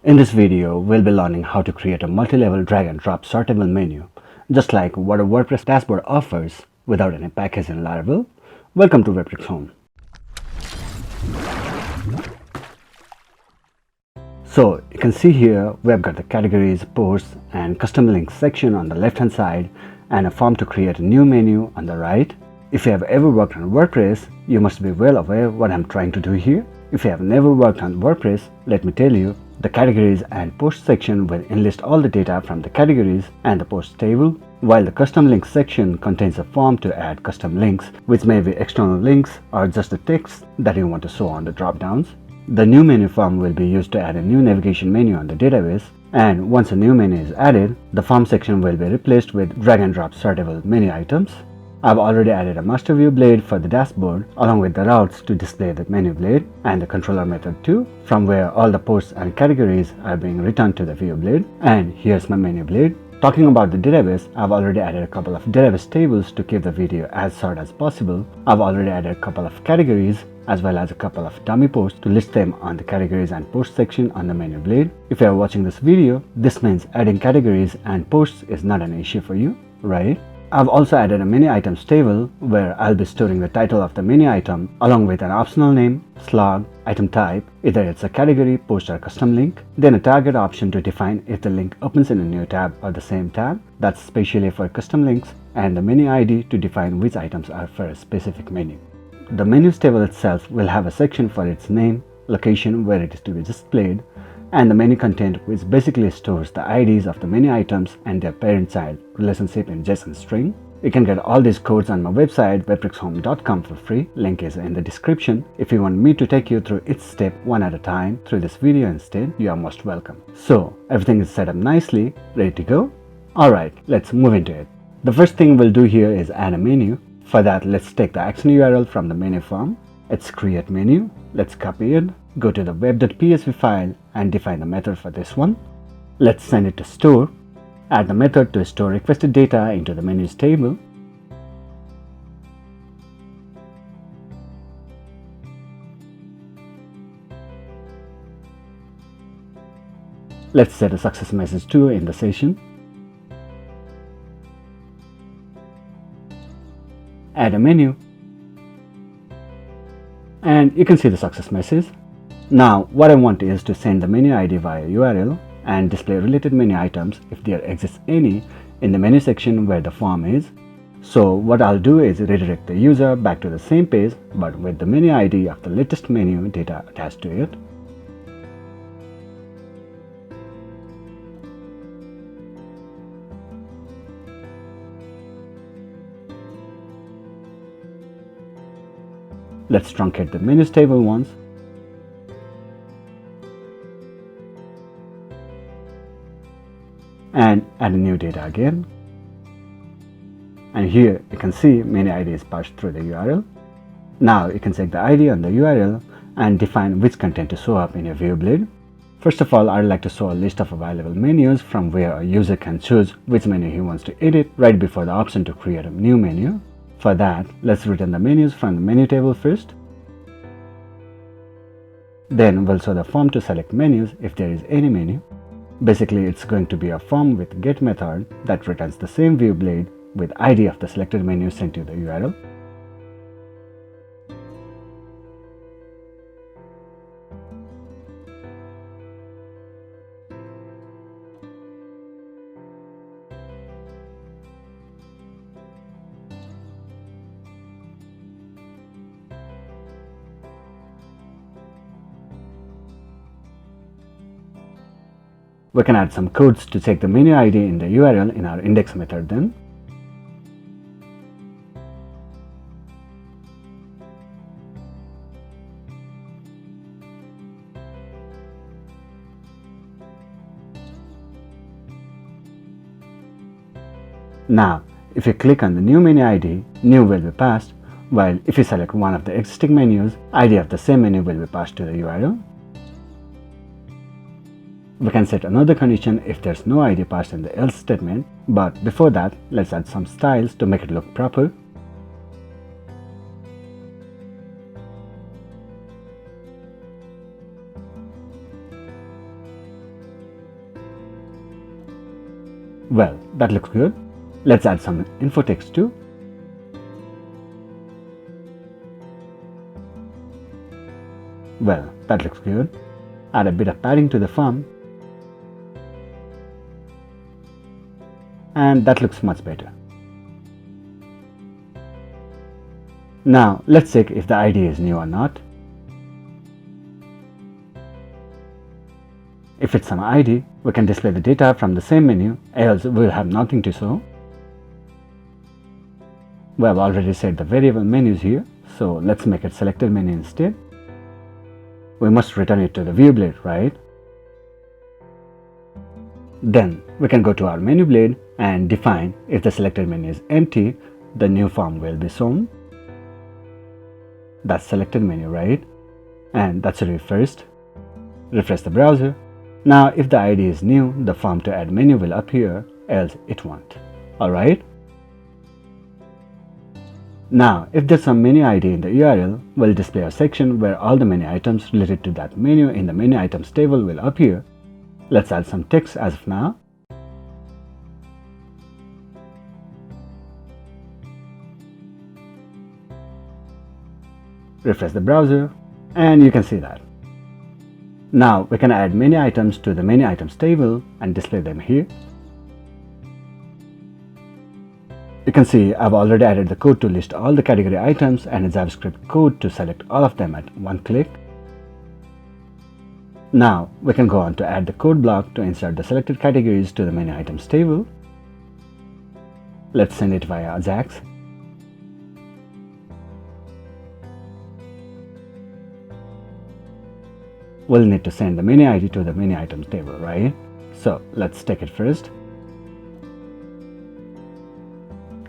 In this video, we'll be learning how to create a multi-level drag and drop sortable menu, just like what a WordPress dashboard offers without any package in Laravel. Welcome to webtrickshome. So you can see here we've got the categories, posts and custom links section on the left hand side and a form to create a new menu on the right. If you have ever worked on WordPress, you must be well aware what I'm trying to do here. If you have never worked on WordPress, let me tell you, the categories and posts section will enlist all the data from the categories and the posts table, while the custom links section contains a form to add custom links, which may be external links or just the text that you want to show on the drop-downs. The new menu form will be used to add a new navigation menu on the database, and once a new menu is added, the form section will be replaced with drag and drop sortable menu items. I've already added a master view blade for the dashboard along with the routes to display the menu blade and the controller method too, from where all the posts and categories are being returned to the view blade. And here's my menu blade. Talking about the database, I've already added a couple of database tables to keep the video as short as possible. I've already added a couple of categories as well as a couple of dummy posts to list them on the categories and posts section on the menu blade. If you are watching this video, this means adding categories and posts is not an issue for you, right? I've also added a menu items table where I'll be storing the title of the menu item along with an optional name, slug, item type, either it's a category, post or custom link, then a target option to define if the link opens in a new tab or the same tab, that's specially for custom links, and the menu ID to define which items are for a specific menu. The menus table itself will have a section for its name, location where it is to be displayed, and the menu content, which basically stores the IDs of the menu items and their parent-child relationship in JSON string. You can get all these codes on my website webtrickshome.com for free. Link is in the description. If you want me to take you through each step one at a time through this video instead, you are most welcome. So everything is set up nicely, ready to go? Alright, let's move into it. The first thing we'll do here is add a menu. For that, let's take the action URL from the menu form. It's create menu. Let's copy it, go to the web.psv file and define the method for this one. Let's send it to store. Add the method to store requested data into the menus table. Let's set a success message too in the session. Add a menu. And you can see the success message. Now what I want is to send the menu ID via URL and display related menu items if there exists any in the menu section where the form is. So what I'll do is redirect the user back to the same page but with the menu ID of the latest menu data attached to it. Let's truncate the menus table once. And add a new data again. And here you can see menu ID is passed through the URL. Now you can check the ID on the URL and define which content to show up in your view blade. First of all, I'd like to show a list of available menus from where a user can choose which menu he wants to edit right before the option to create a new menu. For that, let's return the menus from the menu table first. Then we'll show the form to select menus if there is any menu. Basically, it's going to be a form with get method that returns the same view blade with ID of the selected menu sent to the URL. We can add some codes to check the menu ID in the URL in our index method then. Now, if you click on the new menu ID, new will be passed, while if you select one of the existing menus, ID of the same menu will be passed to the URL. We can set another condition if there's no ID passed in the else statement, but before that, let's add some styles to make it look proper. Well, that looks good. Let's add some info text too. Well, that looks good. Add a bit of padding to the form. And that looks much better. Now let's check if the ID is new or not. If it's some ID, we can display the data from the same menu, else we'll have nothing to show. We have already set the variable menus here, so let's make it selected menu instead. We must return it to the view blade, right? Then we can go to our menu blade and define if the selected menu is empty, the new form will be shown. That's selected menu, right? And that should be first. Refresh the browser. Now if the ID is new, the form to add menu will appear, else it won't. Alright? Now if there's some menu ID in the URL, we'll display a section where all the menu items related to that menu in the menu items table will appear. Let's add some text as of now. Refresh the browser and you can see that. Now we can add menu items to the menu items table and display them here. You can see I've already added the code to list all the category items and a JavaScript code to select all of them at one click. Now we can go on to add the code block to insert the selected categories to the menu items table. Let's send it via Ajax. We'll need to send the menu ID to the menu items table, right? So let's take it first.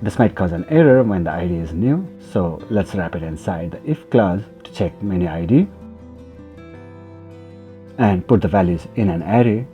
This might cause an error when the ID is new, so let's wrap it inside the if clause to check menu ID and put the values in an array.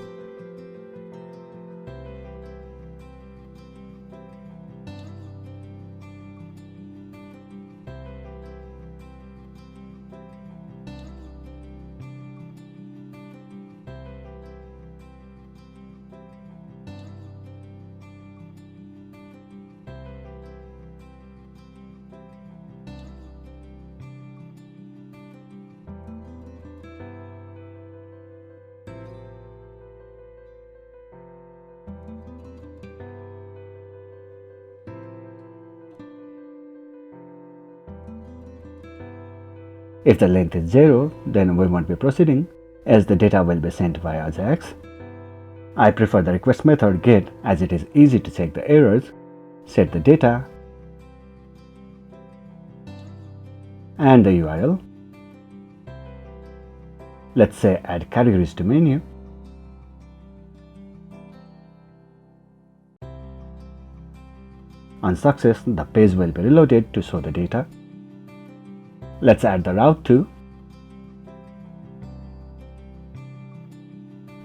If the length is 0, then we won't be proceeding, as the data will be sent via Ajax. I prefer the request method get as it is easy to check the errors, set the data, and the URL. Let's say add categories to menu. On success, the page will be reloaded to show the data. Let's add the route to.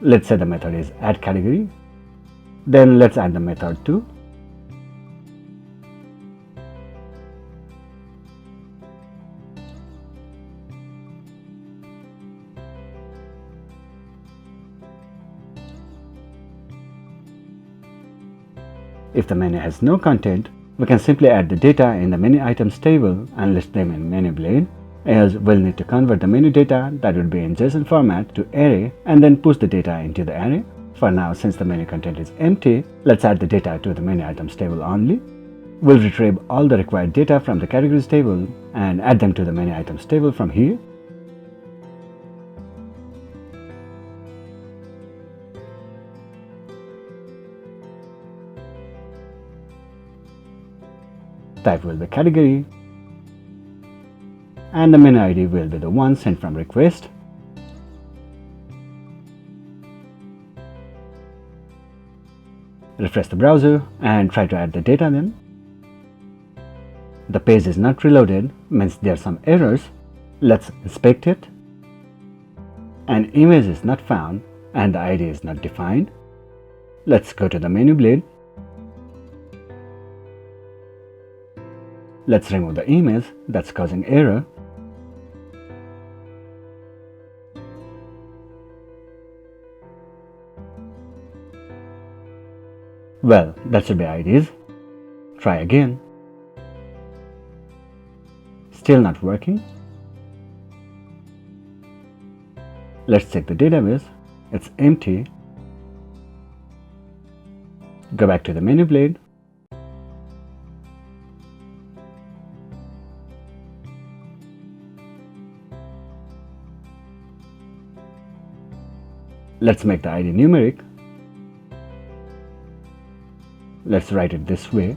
Let's say the method is add category. Then let's add the method to. If the menu has no content, we can simply add the data in the menu items table and list them in menu blade, else we'll need to convert the menu data that would be in JSON format to array and then push the data into the array. For now, since the menu content is empty, let's add the data to the menu items table only. We'll retrieve all the required data from the categories table and add them to the menu items table from here. Type will be category, and the menu ID will be the one sent from request. Refresh the browser and try to add the data then. The page is not reloaded, means there are some errors. Let's inspect it. An image is not found and the ID is not defined. Let's go to the menu blade. Let's remove the image that's causing error. Well, that should be IDs. Try again. Still not working. Let's check the database. It's empty. Go back to the menu blade. Let's make the ID numeric. Let's write it this way.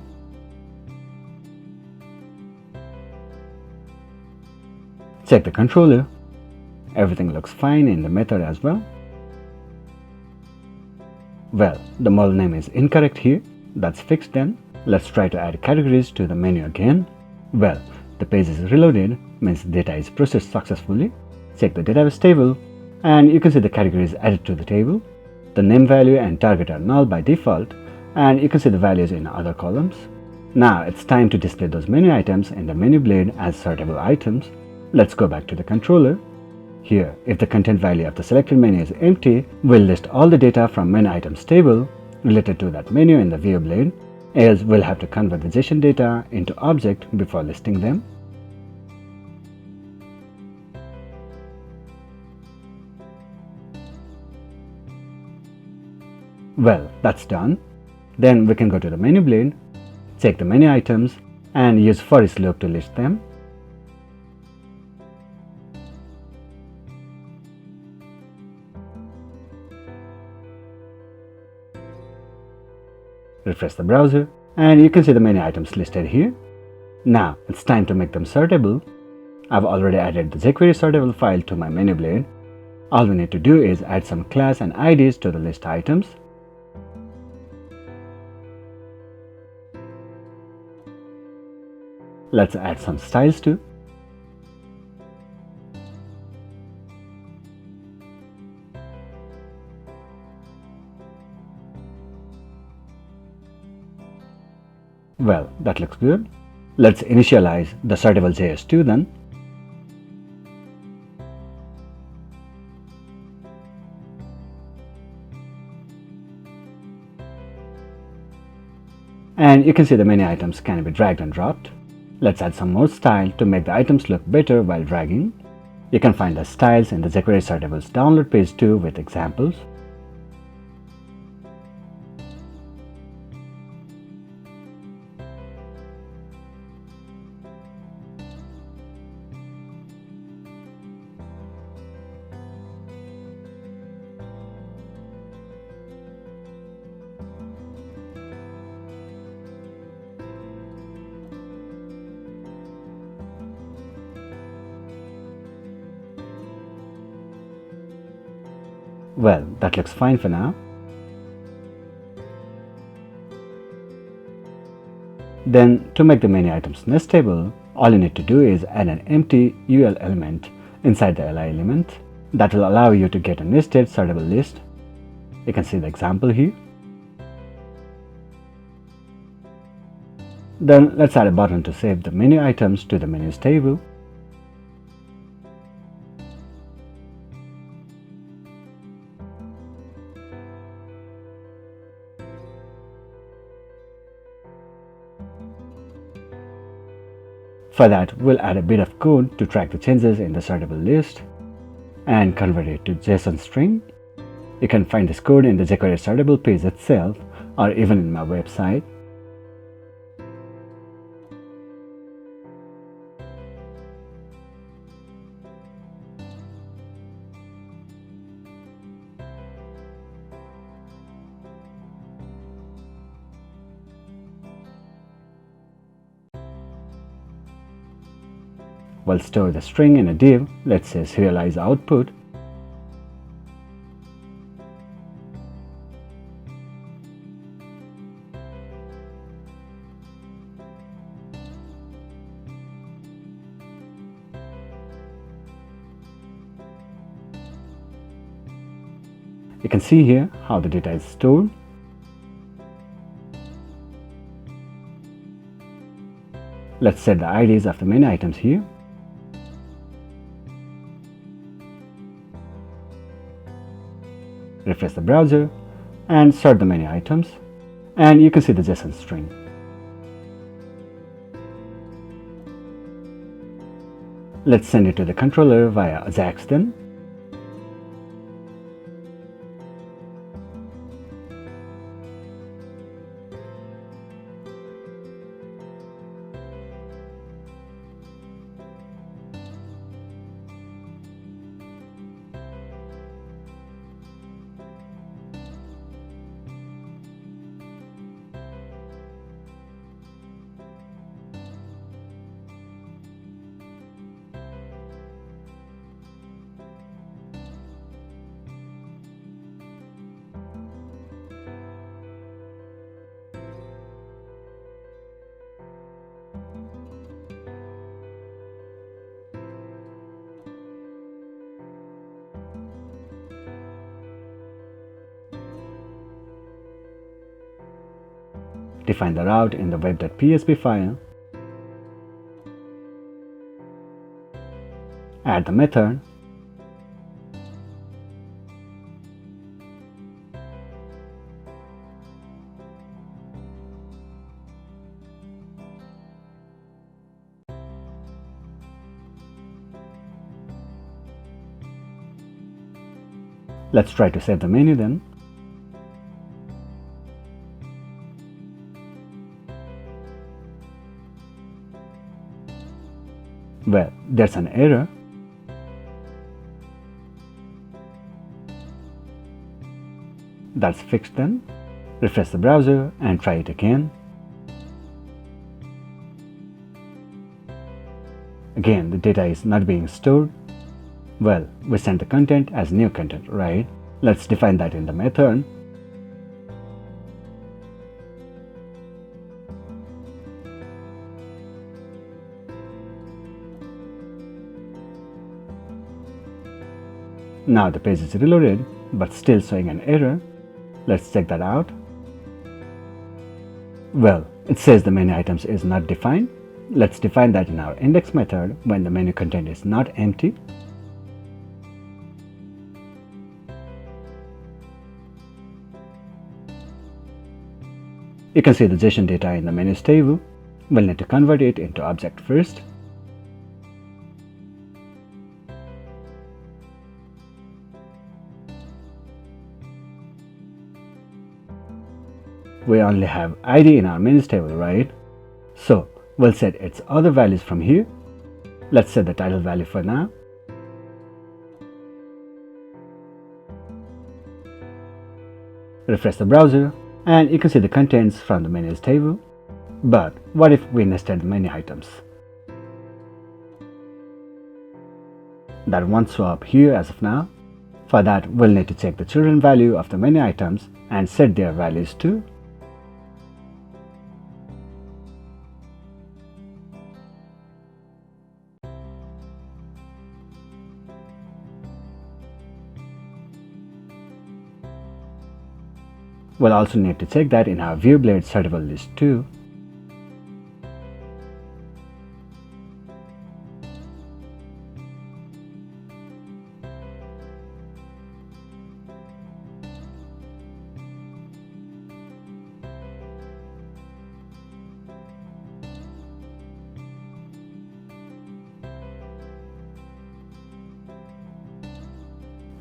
Check the controller. Everything looks fine in the method as well. Well, the model name is incorrect here. That's fixed then. Let's try to add categories to the menu again. Well, the page is reloaded, means data is processed successfully. Check the database table and you can see the categories added to the table. The name value and target are null by default and you can see the values in other columns. Now it's time to display those menu items in the menu blade as sortable items. Let's go back to the controller. Here, if the content value of the selected menu is empty, we'll list all the data from menu items table related to that menu in the view blade, else we'll have to convert the JSON data into object before listing them. Well, that's done. Then we can go to the menu blade, check the menu items and use for each loop to list them. Refresh the browser and you can see the menu items listed here. Now it's time to make them sortable. I've already added the jQuery sortable file to my menu blade. All we need to do is add some class and IDs to the list items. Let's add some styles too. Well, that looks good. Let's initialize the sortable JS2 then. And you can see the menu items can be dragged and dropped. Let's add some more style to make the items look better while dragging. You can find the styles in the jQuery sortables download page too with examples. Well, that looks fine for now. Then to make the menu items nestable, all you need to do is add an empty UL element inside the LI element. That will allow you to get a nested sortable list. You can see the example here. Then let's add a button to save the menu items to the menus table. For that, we'll add a bit of code to track the changes in the sortable list and convert it to JSON string. You can find this code in the jQuery sortable page itself or even in my website. We'll store the string in a div, let's say serialize output. You can see here how the data is stored. Let's set the IDs of the menu items here. Refresh the browser and sort the menu items, and you can see the JSON string. Let's send it to the controller via Ajax then. Define the route in the web.php file. Add the method. Let's try to save the menu then. Well, there's an error. That's fixed then. Refresh the browser and try it again. Again, the data is not being stored. Well, we sent the content as new content, right? Let's define that in the method. Now the page is reloaded, but still showing an error. Let's check that out. Well, it says the menu items is not defined. Let's define that in our index method when the menu content is not empty. You can see the JSON data in the menus table. We'll need to convert it into object first. We only have ID in our menus table, right? So we'll set its other values from here. Let's set the title value for now. Refresh the browser and you can see the contents from the menus table. But what if we nested the menu items? That won't show up here as of now. For that, we'll need to check the children value of the menu items and set their values too. We'll also need to check that in our ViewBlade Sortable list too.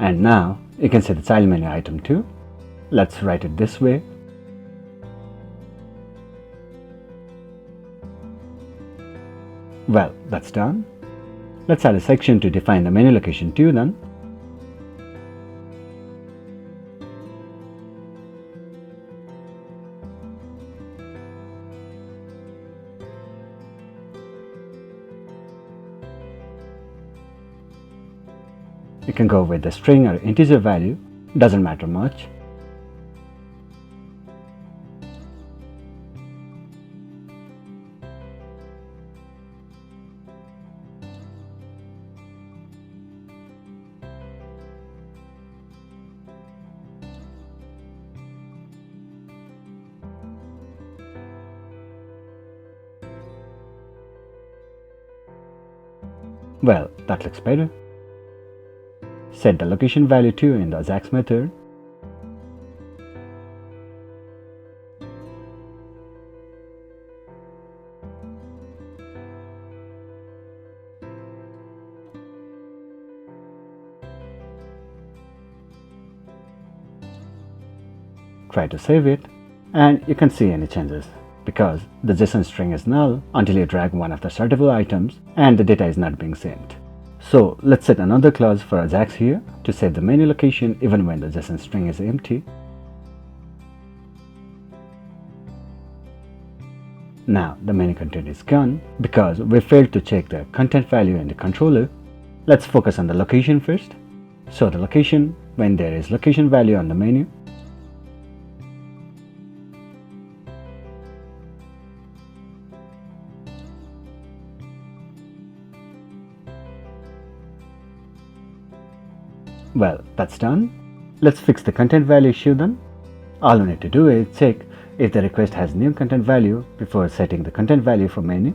And now you can see the child menu item too. Let's write it this way. Well, that's done. Let's add a section to define the menu location too then. You can go with the string or integer value, doesn't matter much. Well, that looks better. Set the location value too in the Ajax method. Try to save it, and you can't see any changes because the JSON string is null until you drag one of the sortable items and the data is not being sent. So let's set another clause for Ajax here to save the menu location even when the JSON string is empty. Now the menu content is gone because we failed to check the content value in the controller. Let's focus on the location first. So the location, when there is location value on the menu, well, that's done. Let's fix the content value issue then. All we need to do is check if the request has new content value before setting the content value for menu.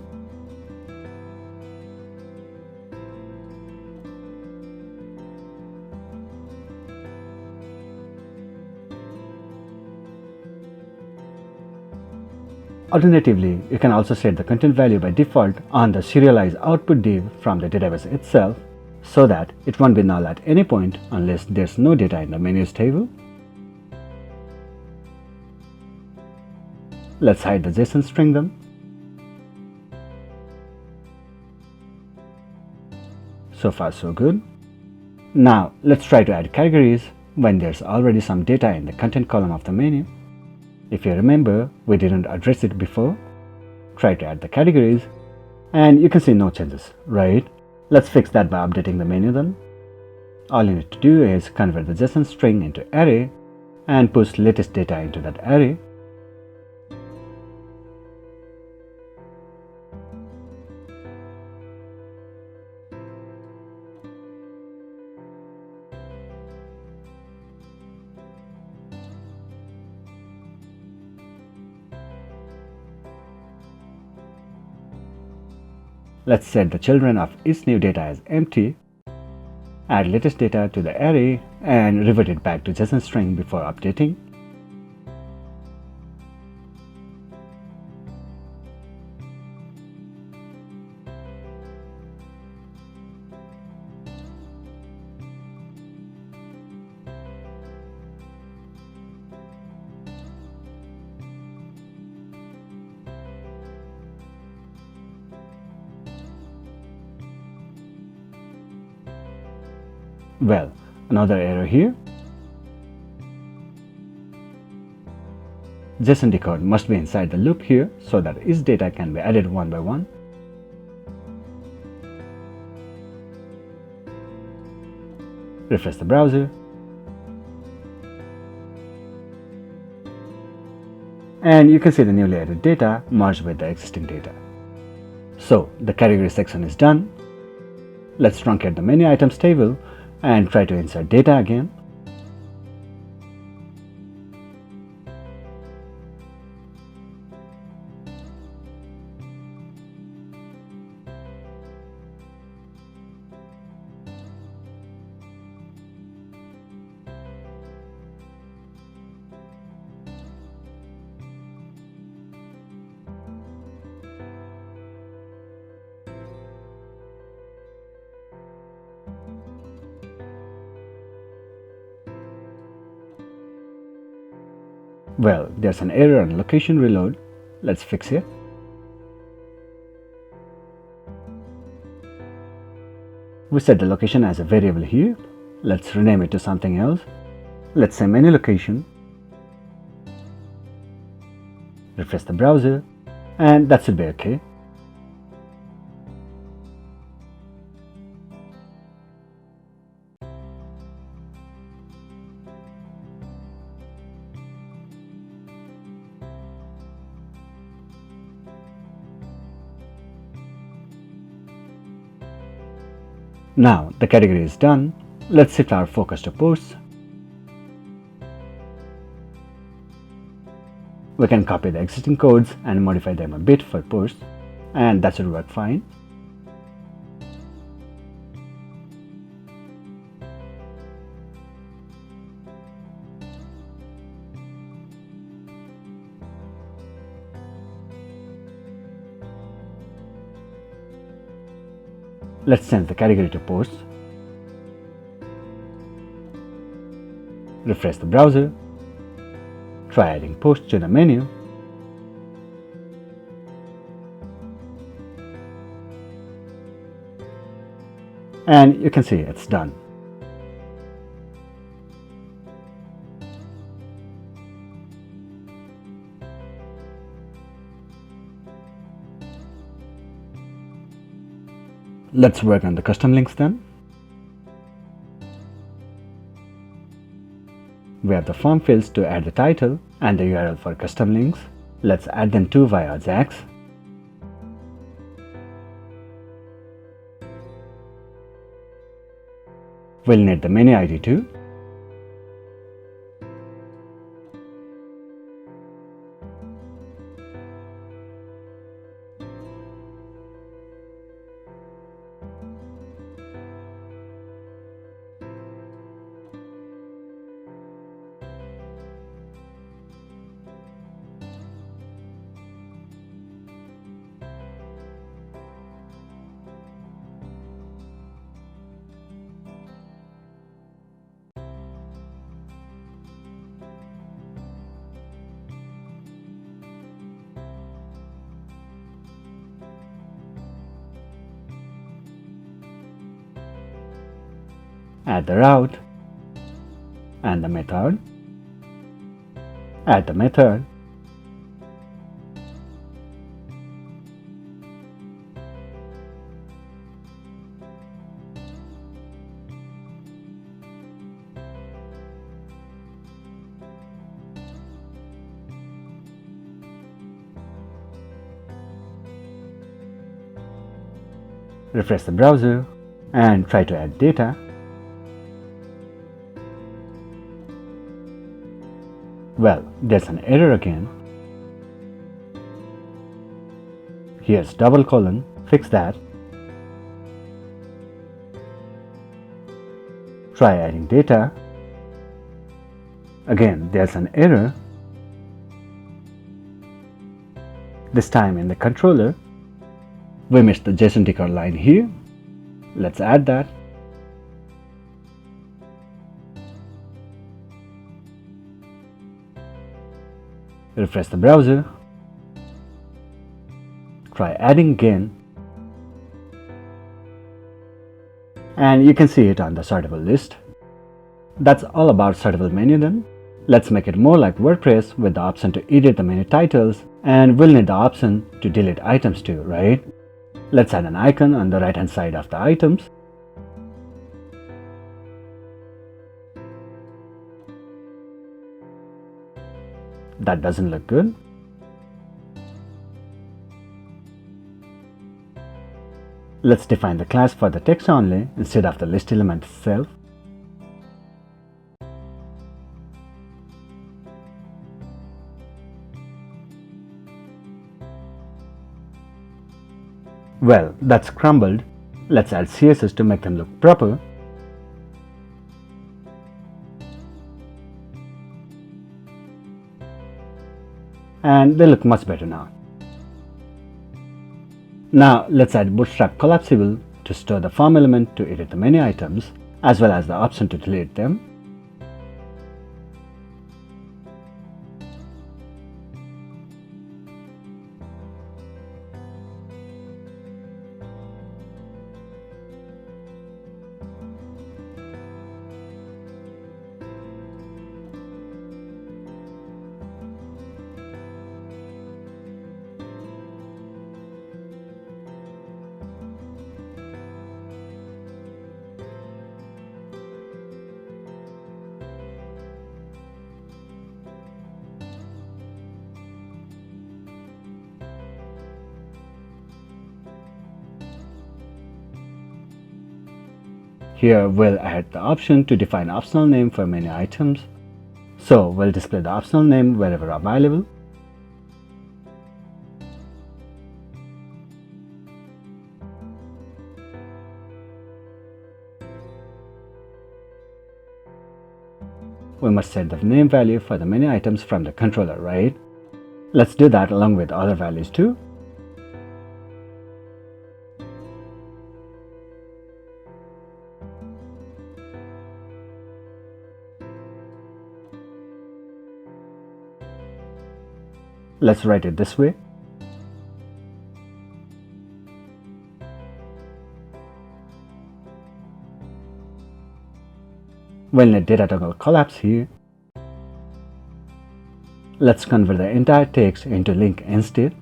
Alternatively, you can also set the content value by default on the serialized output div from the database itself so that it won't be null at any point unless there's no data in the menus table. Let's hide the JSON string then. So far so good. Now let's try to add categories when there's already some data in the content column of the menu. If you remember, we didn't address it before. Try to add the categories and you can see no changes, right? Let's fix that by updating the menu then. All you need to do is convert the JSON string into array and push latest data into that array. Let's set the children of each new data as empty, add latest data to the array and revert it back to JSON string before updating. Well, another error here. JSON decode must be inside the loop here so that each data can be added one by one. Refresh the browser. And you can see the newly added data merged with the existing data. So the category section is done. Let's truncate the menu items table and try to insert data again. Well, there's an error on location reload. Let's fix it. We set the location as a variable here. Let's rename it to something else. Let's say menu location. Refresh the browser, and that should be okay. Now the category is done. Let's shift our focus to posts. We can copy the existing codes and modify them a bit for posts, and that should work fine. Let's change the category to posts. Refresh the browser. Try adding posts to the menu. And you can see it's done. Let's work on the custom links then. We have the form fields to add the title and the URL for custom links. Let's add them too via Ajax. We'll need the menu ID too. Add the route and the method. Add the method. Refresh the browser and try to add data. Well, there's an error again. Here's double colon, fix that. Try adding data. Again, there's an error. This time in the controller. We missed the JSON ticker line here. Let's add that. Refresh the browser. Try adding again. And you can see it on the sortable list. That's all about sortable menu then. Let's make it more like WordPress with the option to edit the menu titles, and we'll need the option to delete items too, right? Let's add an icon on the right hand side of the items. That doesn't look good. Let's define the class for the text only instead of the list element itself. Well, that's crumbled. Let's add CSS to make them look proper. And they look much better now. Now let's add Bootstrap Collapsible to store the form element to edit the menu items, as well as the option to delete them. Here we'll add the option to define optional name for menu items. So we'll display the optional name wherever available. We must set the name value for the menu items from the controller, right? Let's do that along with other values too. Let's write it this way. We'll need data toggle collapse here. Let's convert the entire text into link instead.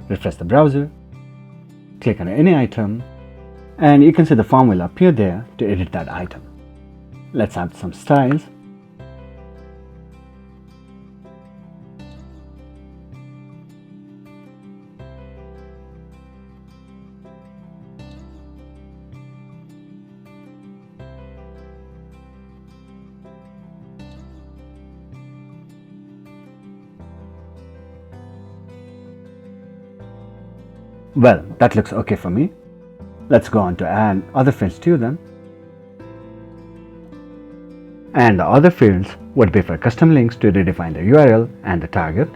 Refresh the browser, click on any item, and you can see the form will appear there to edit that item. Let's add some styles. Well, that looks okay for me. Let's go on to add other fields too then. And the other fields would be for custom links to redefine the URL and the target.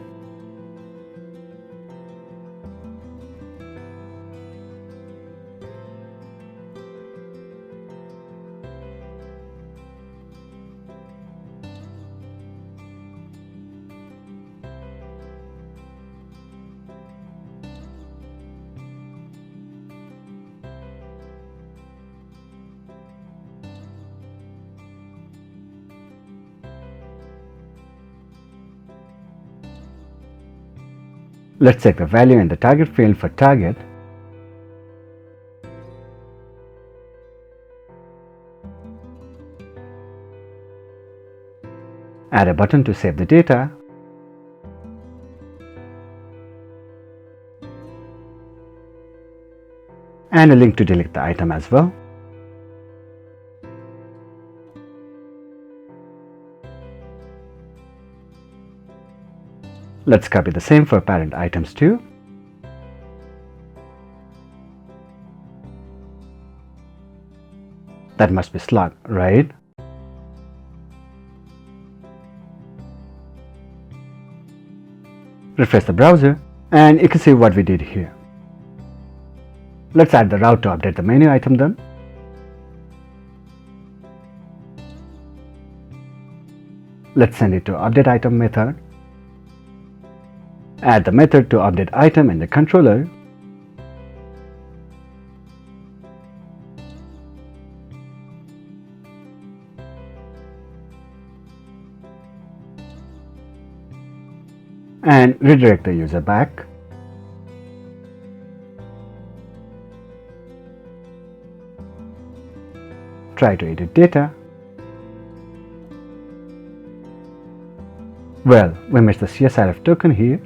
Let's check the value in the target field for target. Add a button to save the data. And a link to delete the item as well. Let's copy the same for parent items too. That must be slug, right? Refresh the browser and you can see what we did here. Let's add the route to update the menu item then. Let's send it to update item method. Add the method to update item in the controller. And redirect the user back. Try to edit data. Well, we missed the CSRF token here.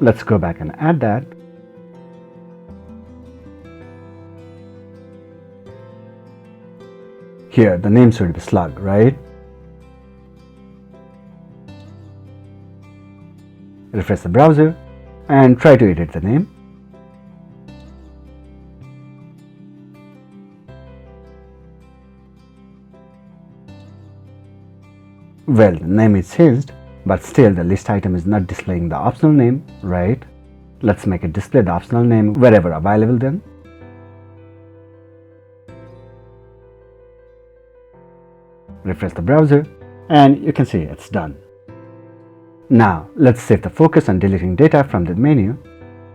Let's go back and add that. Here, the name should be slug, right? Refresh the browser and try to edit the name. Well, the name is changed, but still the list item is not displaying the optional name, right? Let's make it display the optional name wherever available then. Refresh the browser and you can see it's done. Now let's set the focus on deleting data from the menu.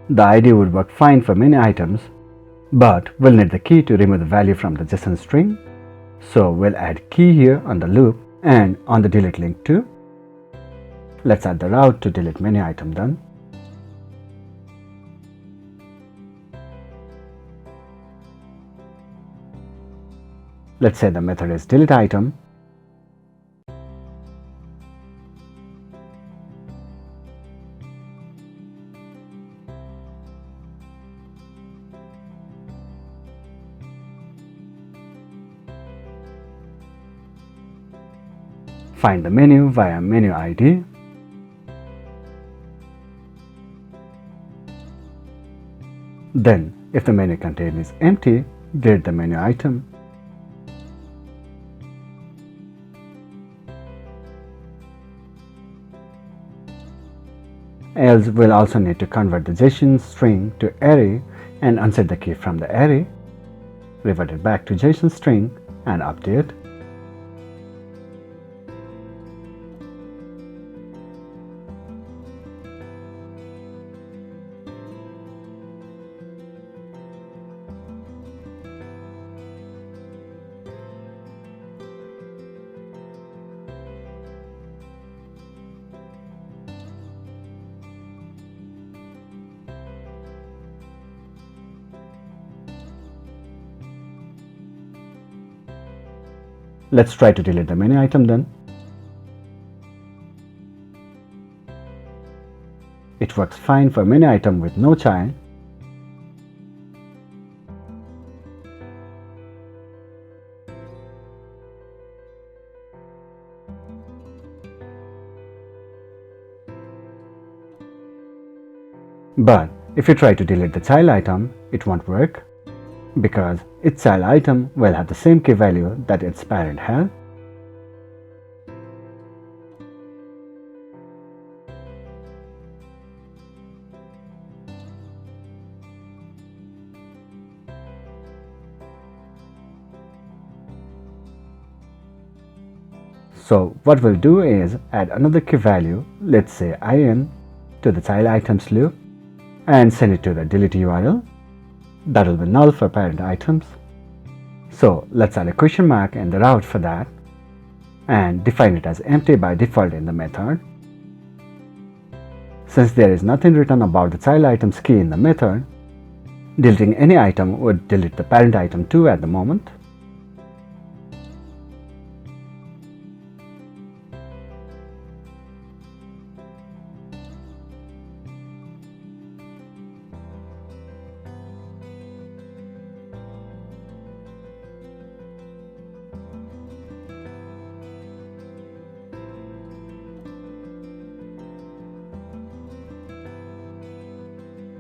The ID would work fine for many items, but we'll need the key to remove the value from the JSON string. So we'll add key here on the loop and on the delete link too. Let's add the route to delete menu item then. Let's say the method is delete item. Find the menu via menu ID. Then, if the menu content is empty, delete the menu item. Else, we'll also need to convert the JSON string to array and unset the key from the array, revert it back to JSON string and update. Let's try to delete the menu item then. It works fine for menu item with no child. But if you try to delete the child item, it won't work because its child item will have the same key value that its parent had. So what we'll do is add another key value, let's say in, to the child items loop and send it to the delete URL. That will be null for parent items. So let's add a question mark in the route for that and define it as empty by default in the method. Since there is nothing written about the child items key in the method, deleting any item would delete the parent item too at the moment.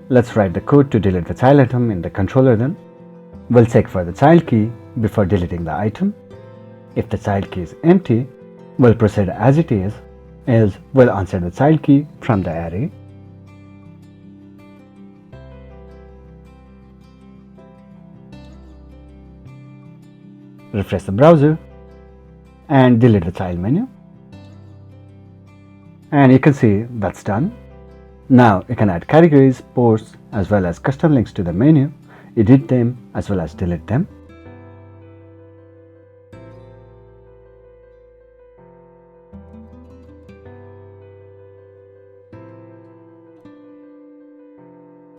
Let's write the code to delete the child item in the controller then. We'll check for the child key before deleting the item. If the child key is empty, we'll proceed as it is, else we'll insert the child key from the array. Refresh the browser and delete the child menu. And you can see that's done. Now you can add categories, posts as well as custom links to the menu, edit them as well as delete them.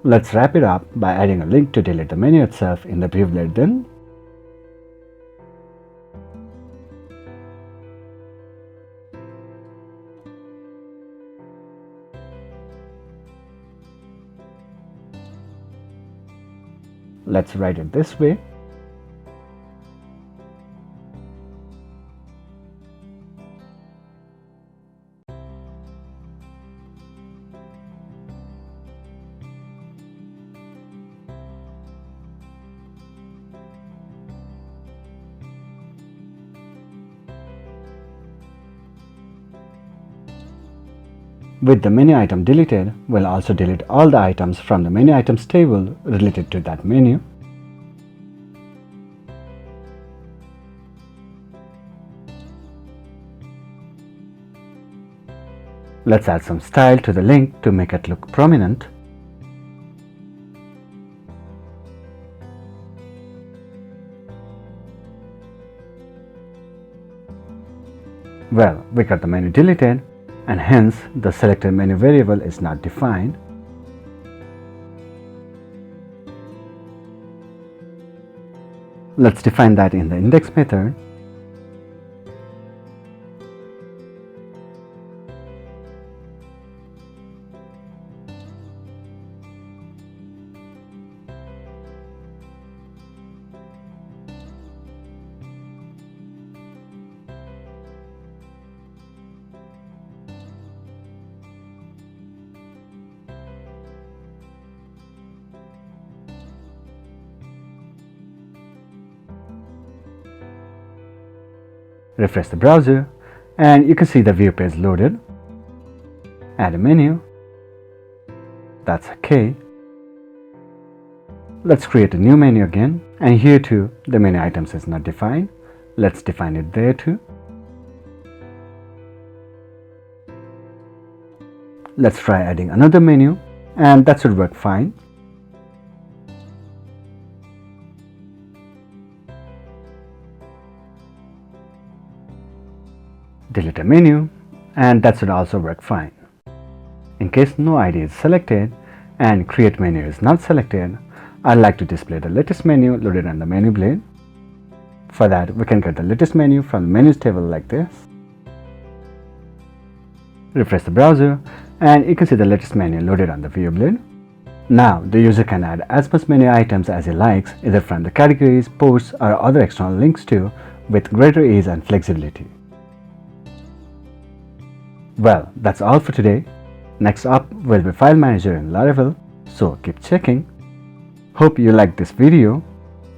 Let's wrap it up by adding a link to delete the menu itself in the behavior then. Let's write it this way. With the menu item deleted, we'll also delete all the items from the menu items table related to that menu. Let's add some style to the link to make it look prominent. Well, we got the menu deleted, and hence the selected menu variable is not defined. Let's define that in the index method. Refresh the browser and you can see the view page loaded. Add a menu. That's okay. Let's create a new menu again, and here too the menu items is not defined. Let's define it there too. Let's try adding another menu, and that should work fine. Delete a menu, and that should also work fine. In case no ID is selected and create menu is not selected, I'd like to display the latest menu loaded on the menu blade. For that, we can get the latest menu from the menus table like this. Refresh the browser and you can see the latest menu loaded on the view blade. Now the user can add as much menu items as he likes, either from the categories, posts or other external links too, with greater ease and flexibility. Well, that's all for today. Next up will be File Manager in Laravel, so keep checking. Hope you liked this video.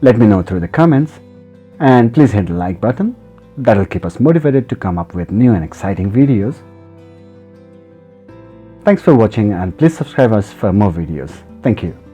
Let me know through the comments and please hit the like button. That'll keep us motivated to come up with new and exciting videos. Thanks for watching and please subscribe us for more videos. Thank you.